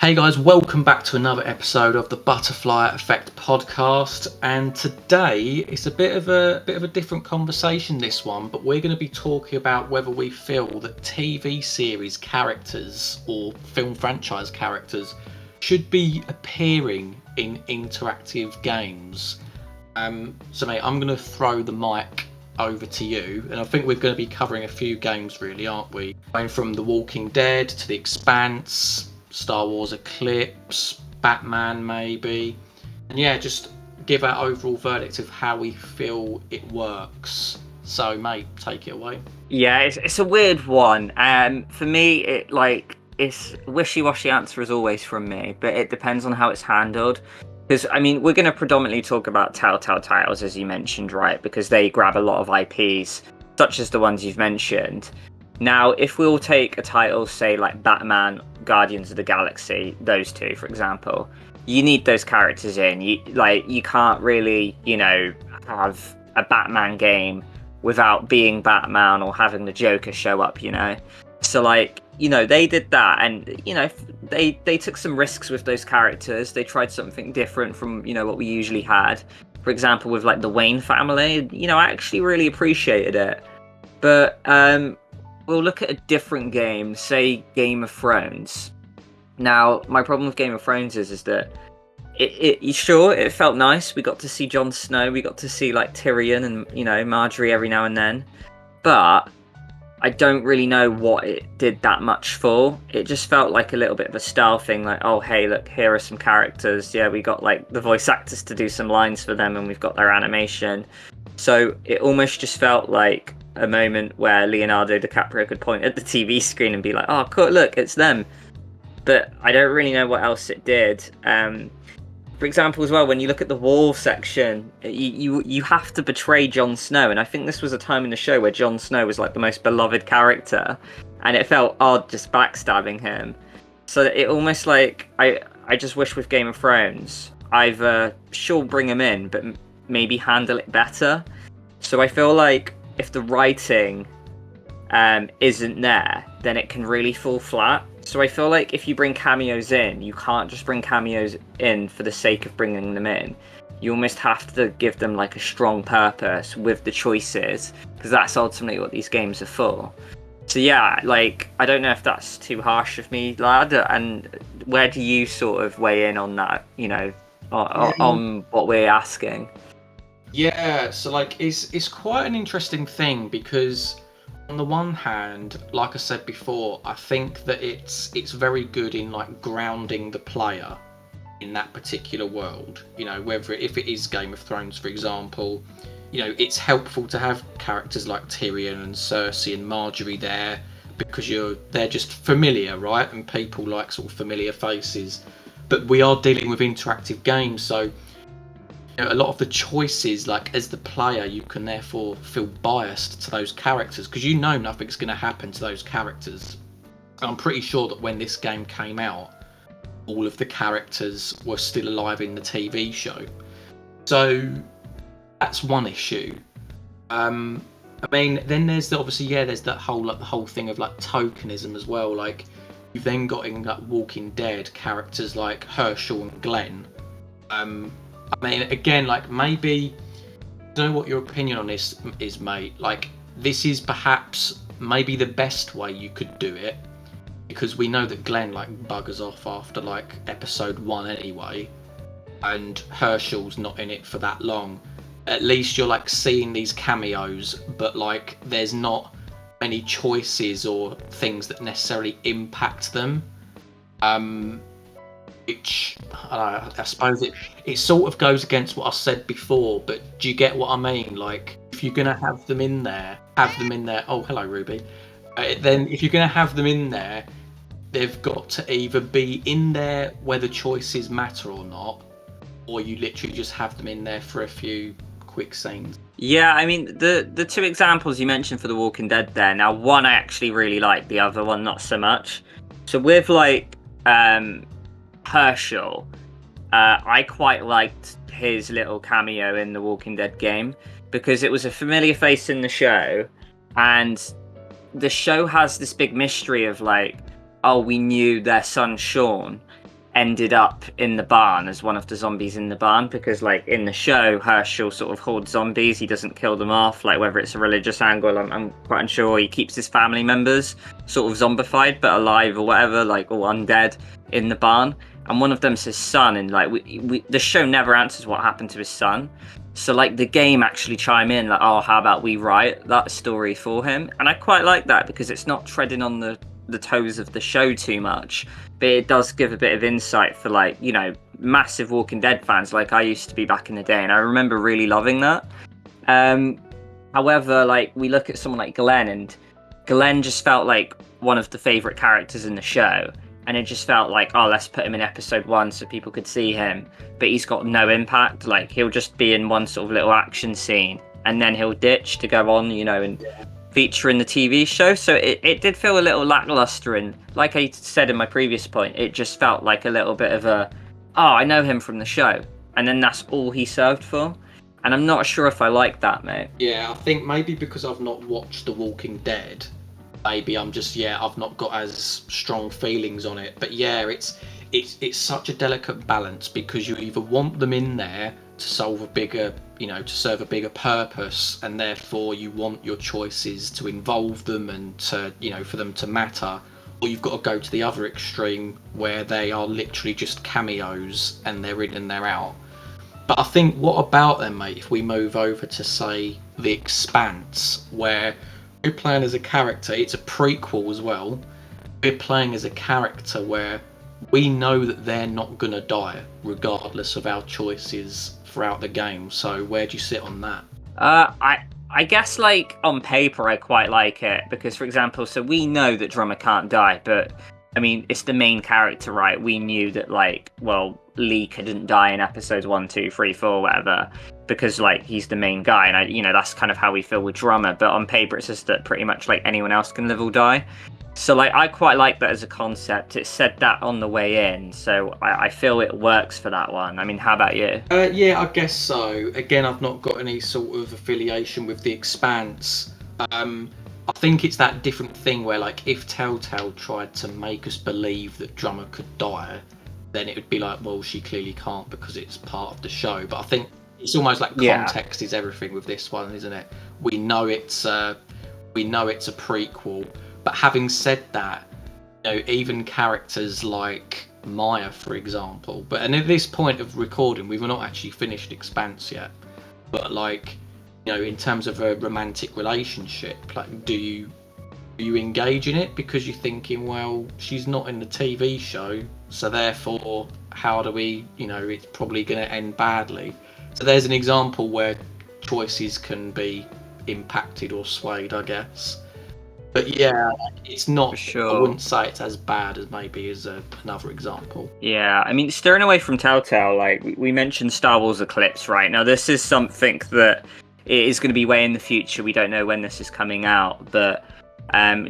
Hey guys, welcome back to another episode of the Butterfly Effect podcast. And today it's a bit of a different conversation, this one, but we're going to be talking about whether we feel that TV series characters or film franchise characters should be appearing in interactive games. So mate, I'm going to throw the mic over to you, and I think we're going to be covering a few games really, aren't we? Going from The Walking Dead to The Expanse, Star Wars Eclipse, Batman maybe, and yeah, just give our overall verdict of how we feel it works. So mate, take it away. Yeah, it's a weird one. For me, it's wishy-washy answer as always from me, but it depends on how it's handled. Because I mean, we're going to predominantly talk about Telltale titles, as you mentioned, right? Because they grab a lot of IPs, such as the ones you've mentioned. Now, if we'll take a title, say like Batman, Guardians of the Galaxy, those two, for example, you need those characters in. You can't really, have a Batman game without being Batman or having the Joker show up, So they did that, and they took some risks with those characters. They tried something different from what we usually had. For example, with like the Wayne family, I actually really appreciated it. But we'll look at a different game, say Game of Thrones. Now, my problem with Game of Thrones is that it felt nice. We got to see Jon Snow, we got to see like Tyrion and Marjorie every now and then, but I don't really know what it did that much for. It just felt like a little bit of a style thing, like, oh hey, look, here are some characters. Yeah, we got like the voice actors to do some lines for them, and we've got their animation. So it almost just felt like a moment where Leonardo DiCaprio could point at the TV screen and be like, oh cool, look, it's them. But I don't really know what else it did. For example, as well, when you look at the wall section, you have to betray Jon Snow, and I think this was a time in the show where Jon Snow was like the most beloved character, and it felt odd just backstabbing him. So it almost like I just wish with Game of Thrones, either sure bring him in, but maybe handle it better. So I feel like if the writing isn't there, then it can really fall flat. So I feel like if you bring cameos in, you can't just bring cameos in for the sake of bringing them in. You almost have to give them like a strong purpose with the choices, because that's ultimately what these games are for. So yeah, like, I don't know if that's too harsh of me, lad, and where do you sort of weigh in on that, on what we're asking? Yeah, so like it's quite an interesting thing, because on the one hand, like I said before, I think that it's very good in like grounding the player in that particular world. Whether if it is Game of Thrones, for example, it's helpful to have characters like Tyrion and Cersei and Marjorie there, because they're just familiar, right? And people like sort of familiar faces. But we are dealing with interactive games, so a lot of the choices, like as the player, you can therefore feel biased to those characters, because nothing's going to happen to those characters. And I'm pretty sure that when this game came out, all of the characters were still alive in the TV show. So that's one issue. I mean, then there's there's that whole thing of like tokenism as well. Like, you've then got in like Walking Dead characters like Herschel and Glenn. I mean, again, like, maybe, I don't know what your opinion on this is, mate. Like, this is perhaps maybe the best way you could do it, because we know that Glenn like buggers off after like episode 1 anyway, and Herschel's not in it for that long. At least you're like seeing these cameos, but like there's not many choices or things that necessarily impact them. Which I suppose it sort of goes against what I said before, but do you get what I mean? Like, if you're gonna have them in there. Oh, hello, Ruby. Then if you're gonna have them in there, they've got to either be in there where the choices matter or not, or you literally just have them in there for a few quick scenes. Yeah, I mean, the two examples you mentioned for The Walking Dead there. Now, one I actually really like, the other one not so much. So with like Herschel, I quite liked his little cameo in the Walking Dead game, because it was a familiar face in the show, and the show has this big mystery of like, oh, we knew their son Sean, ended up in the barn as one of the zombies in the barn, because like in the show Herschel sort of hoards zombies, he doesn't kill them off, like whether it's a religious angle, I'm quite unsure. He keeps his family members sort of zombified but alive or whatever, like all undead in the barn, and one of them's his son, and like the show never answers what happened to his son. So like the game actually chime in like, oh, how about we write that story for him? And I quite like that because it's not treading on the toes of the show too much, but it does give a bit of insight for like, you know, massive Walking Dead fans like I used to be back in the day, and I remember really loving that. However, like we look at someone like Glenn, and Glenn just felt like one of the favorite characters in the show, and it just felt like, oh, let's put him in episode 1 so people could see him, but he's got no impact. Like he'll just be in one sort of little action scene and then he'll ditch to go on, you know, and feature in the TV show. So it did feel a little lackluster, and like I said in my previous point, it just felt like a little bit of a, oh, I know him from the show, and then that's all he served for, and I'm not sure if I like that, mate. Yeah, I think maybe because I've not watched The Walking Dead, maybe I'm just, I've not got as strong feelings on it. But yeah, it's such a delicate balance, because you either want them in there to solve a bigger, you know, to serve a bigger purpose, and therefore you want your choices to involve them and to, you know, for them to matter, or you've got to go to the other extreme where they are literally just cameos and they're in and they're out. But I think, what about them, mate, if we move over to, say, The Expanse, where we're playing as a character, it's a prequel as well, we're playing as a character where we know that they're not going to die, regardless of our choices throughout the game. So where do you sit on that? I guess, like, on paper, I quite like it, because, for example, so we know that Drummer can't die, but, I mean, it's the main character, right? We knew that, like, well, Lee couldn't die in episodes 1, 2, 3, 4, whatever, because, like, he's the main guy, and, you know, that's kind of how we feel with Drummer, but on paper, it's just that pretty much, like, anyone else can live or die. So, like, I quite like that as a concept. It said that on the way in, so I feel it works for that one. I mean, how about you? Yeah, I guess so. Again, I've not got any sort of affiliation with The Expanse. I think it's that different thing where, like, if Telltale tried to make us believe that Drummer could die, then it would be like, well, she clearly can't because it's part of the show. But I think it's almost like context is everything with this one, isn't it? We know it's a prequel. But having said that, you know, even characters like Maya, for example, and at this point of recording, we've not actually finished Expanse yet, but, like, you know, in terms of a romantic relationship, like, do you engage in it because you're thinking, well, she's not in the TV show, so therefore, how do we, you know, it's probably going to end badly. So there's an example where choices can be impacted or swayed, I guess. But yeah, it's not, for sure. I wouldn't say it's as bad as maybe as another example. Yeah, I mean, steering away from Telltale, like, we mentioned Star Wars Eclipse, right? Now, this is something that is going to be way in the future. We don't know when this is coming out, but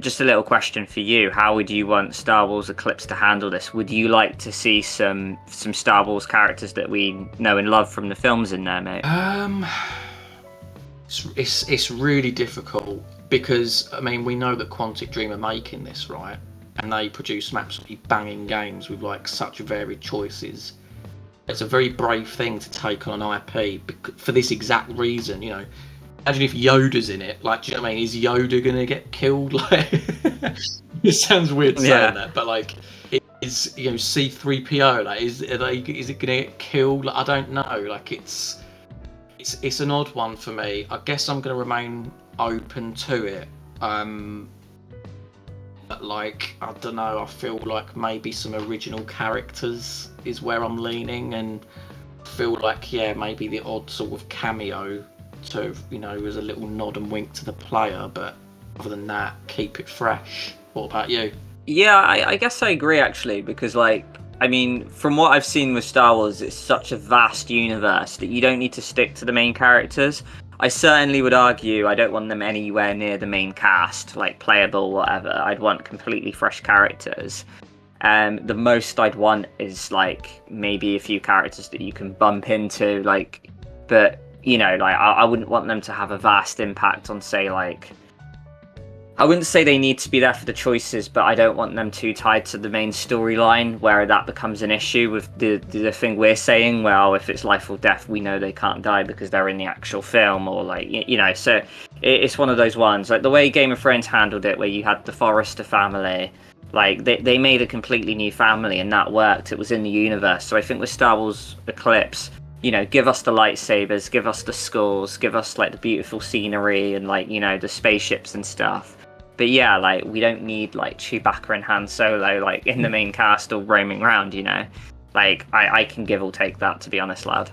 just a little question for you. How would you want Star Wars Eclipse to handle this? Would you like to see some Star Wars characters that we know and love from the films in there, mate? It's really difficult. Because, I mean, we know that Quantic Dream are making this, right? And they produce some absolutely banging games with, like, such varied choices. It's a very brave thing to take on an IP for this exact reason, you know. Imagine if Yoda's in it. Like, do you know what I mean? Is Yoda going to get killed? Like, it sounds weird saying that, but, like, is, you know, C-3PO, like, is it going to get killed? Like, I don't know. Like, it's an odd one for me. I guess I'm going to remain open to it, but, like, I don't know, I feel like maybe some original characters is where I'm leaning, and feel like, maybe the odd sort of cameo to, you know, as a little nod and wink to the player, but other than that, keep it fresh. What about you? Yeah, I guess I agree, actually, because, like, I mean, from what I've seen with Star Wars, it's such a vast universe that you don't need to stick to the main characters. I certainly would argue I don't want them anywhere near the main cast, like playable, whatever. I'd want completely fresh characters. The most I'd want is, like, maybe a few characters that you can bump into, like, but, you know, like, I wouldn't want them to have a vast impact on, say, like, I wouldn't say they need to be there for the choices, but I don't want them too tied to the main storyline where that becomes an issue with the thing we're saying. Well, if it's life or death, we know they can't die because they're in the actual film, or like you know. So it's one of those ones, like the way Game of Thrones handled it, where you had the Forrester family. Like they made a completely new family, and that worked. It was in the universe. So I think with Star Wars Eclipse, you know, give us the lightsabers, give us the skulls, give us like the beautiful scenery and like, you know, the spaceships and stuff. But yeah, like we don't need like Chewbacca and Han Solo like in the main cast or roaming around, you know. Like I can give or take that, to be honest, lad.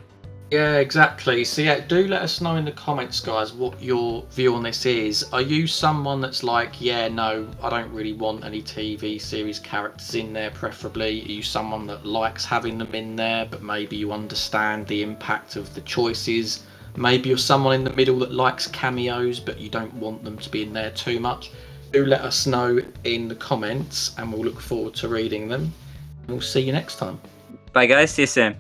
Yeah, exactly. So yeah, do let us know in the comments, guys, what your view on this is. Are you someone that's like, yeah, no, I don't really want any TV series characters in there, preferably? Are you someone that likes having them in there, but maybe you understand the impact of the choices? Maybe you're someone in the middle that likes cameos, but you don't want them to be in there too much. Do let us know in the comments, and we'll look forward to reading them. And we'll see you next time. Bye guys, see you soon.